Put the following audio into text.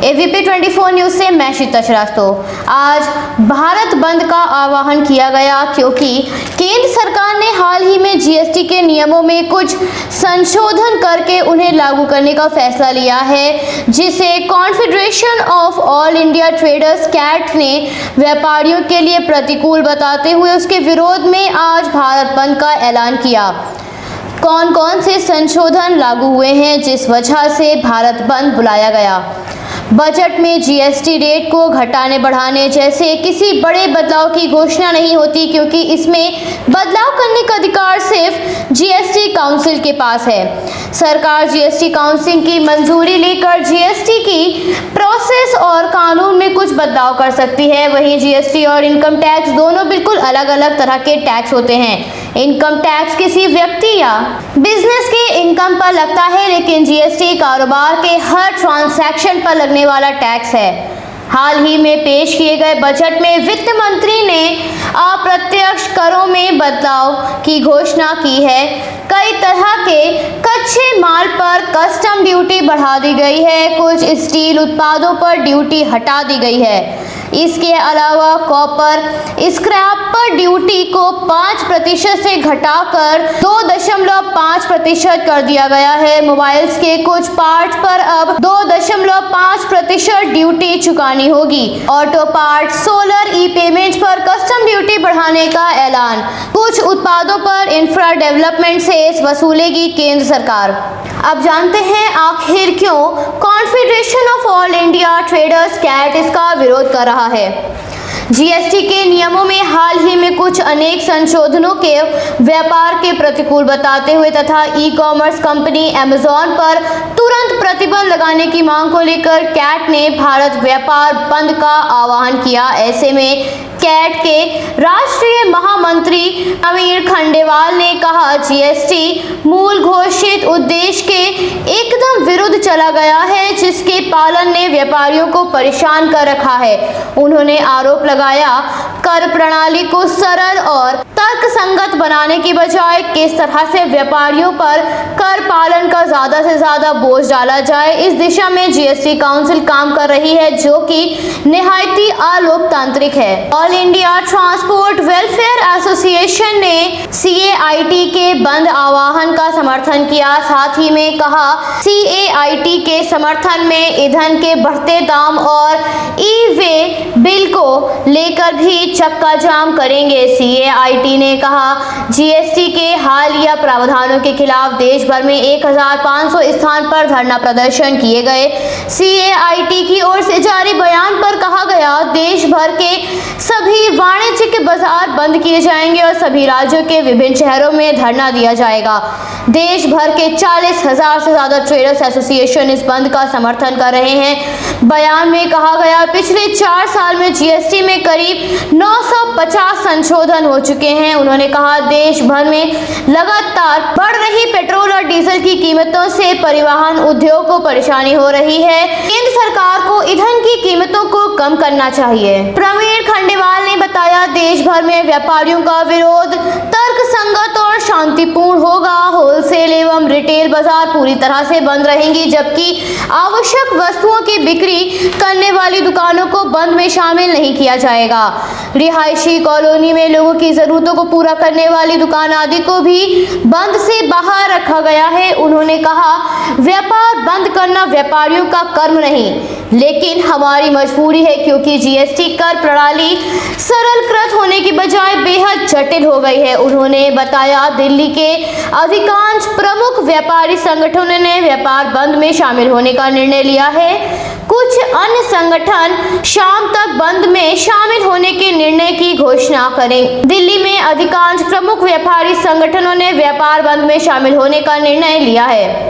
ABP 24 news से मैं शीतल श्रीवास्तव। आज भारत बंद का आह्वान किया गया क्योंकि केंद्र सरकार ने हाल ही में जीएसटी के नियमों में कुछ संशोधन करके उन्हें लागू करने का फैसला लिया है, जिसे confederation of all India traders CAT ने व्यापारियों के लिए प्रतिकूल बताते हुए उसके विरोध में आज भारत बंद का ऐलान किया। कौन कौन से संशोधन लागू हुए हैं जिस वजह से भारत बंद बुलाया गया? बजट में जीएसटी रेट को घटाने बढ़ाने जैसे किसी बड़े बदलाव की घोषणा नहीं होती, क्योंकि इसमें बदलाव करने का अधिकार सिर्फ जीएसटी काउंसिल के पास है। सरकार जीएसटी काउंसिल की मंजूरी लेकर जीएसटी की प्रोसेस और कानून में कुछ बदलाव कर सकती है। वहीं जीएसटी और इनकम टैक्स दोनों बिल्कुल अलग अलग तरह के टैक्स होते हैं। इनकम टैक्स किसी व्यक्ति या बिजनेस के इनकम पर लगता है, लेकिन जीएसटी कारोबार के हर ट्रांजैक्शन पर लगने वाला टैक्स है। हाल ही में पेश किए गए बजट में वित्त मंत्री ने अप्रत्यक्ष करों में बदलाव की घोषणा की है। कई तरह के कच्चे माल पर कस्टम ड्यूटी बढ़ा दी गई है। कुछ स्टील उत्पादों पर ड्यूटी हटा दी गई है। इसके अलावा कॉपर स्क्रैप पर ड्यूटी को 5% से घटाकर 2.5% कर दिया गया है। मोबाइल्स के कुछ पार्ट्स पर अब 2.5% ड्यूटी चुकानी होगी। ऑटो पार्ट, सोलर ई पेमेंट्स पर कस्टम ड्यूटी बढ़ाने का ऐलान। कुछ उत्पादों पर इंफ्रा डेवलपमेंट सेस वसूलेगी केंद्र सरकार। अब जानते हैं आखिर क्यों confederation of all India traders CAT इसका विरोध कर रहा है। जीएसटी के नियमों में हाल ही में कुछ अनेक संशोधनों के व्यापार के प्रतिकूल बताते हुए तथा ई कॉमर्स कंपनी अमेज़न पर तुरंत प्रतिबंध लगाने की मांग को लेकर कैट ने भारत व्यापार बंद का आह्वान किया। ऐसे में कैट के राष्ट्रीय महामंत्री अमीर खंडेवाल ने कहा, जीएसटी मूल घोषित उद्देश्य के एकदम विरुद्ध चला गया है, जिसके पालन ने व्यापारियों को परेशान कर रखा है। उन्होंने आरोप लगाया, कर प्रणाली को सरल और तर्कसंगत बनाने की बजाय किस तरह से व्यापारियों पर कर पालन का ज्यादा से ज्यादा बोझ डाला जाए, इस दिशा में जीएसटी काउंसिल काम कर रही है, जो कि निहायती अलोकतांत्रिक है। All India transport welfare association ने सीएआईटी के बंद आह्वान का समर्थन किया। साथ ही में कहा, सीएआईटी के समर्थन में ईंधन के बढ़ते दाम और ई-वे बिल को लेकर भी चक्का जाम करेंगे। सीएआईटी ने कहा, जीएसटी के हालिया प्रावधानों के खिलाफ देश भर में 1500 स्थान पर धरना प्रदर्शन किए गए। सीएआईटी की ओर से जारी बयान पर कहा गया, देश भर के सभी वाणिज्यिक बाजार बंद किए जाएंगे और सभी राज्यों के विभिन्न शहरों में धरना दिया जाएगा। देश भर के 40,000 से ज्यादा ट्रेडर्स एसोसिएशन इस बंद का समर्थन कर रहे हैं। बयान में कहा गया, पिछले 4 साल में जीएसटी में करीब 950 संशोधन हो चुके हैं। उन्होंने कहा, देश भर में लगातार बढ़ रही पेट्रोल और डीजल की कीमतों से परिवहन उद्योग को परेशानी हो रही है। केंद्र सरकार को ईंधन की कीमतों को कम करना चाहिए। प्रवीण खंडेवाल ने बताया, देश भर में व्यापारियों का विरोध तर्कसंगत और शांतिपूर्ण होगा। होलसेल एवं रिटेल बाजार पूरी तरह से बंद रहेंगी, जबकि आवश्यक वस्तुओं की बिक्री करने वाली दुकानों को बंद में शामिल नहीं किया जाएगा। रिहायशी कॉलोनी में लोगों की जरूरतों को पूरा करने वाली दुकान आदि को भी बंद से बाहर रखा गया है। उन्होंने कहा, व्यापार बंद करना व्यापारियों का कर्म नहीं, लेकिन हमारी मजबूरी है, क्योंकि जीएसटी कर प्रणाली सरलीकृत होने की बजाय बेहद जटिल हो गई है। उन्होंने बताया, दिल्ली के अधिकांश प्रमुख व्यापारी संगठनों ने व्यापार बंद में शामिल होने का निर्णय लिया है। कुछ अन्य संगठन शाम तक बंद में शामिल होने के निर्णय की घोषणा करें। दिल्ली में अधिकांश प्रमुख व्यापारी संगठनों ने व्यापार बंद में शामिल होने का निर्णय लिया है।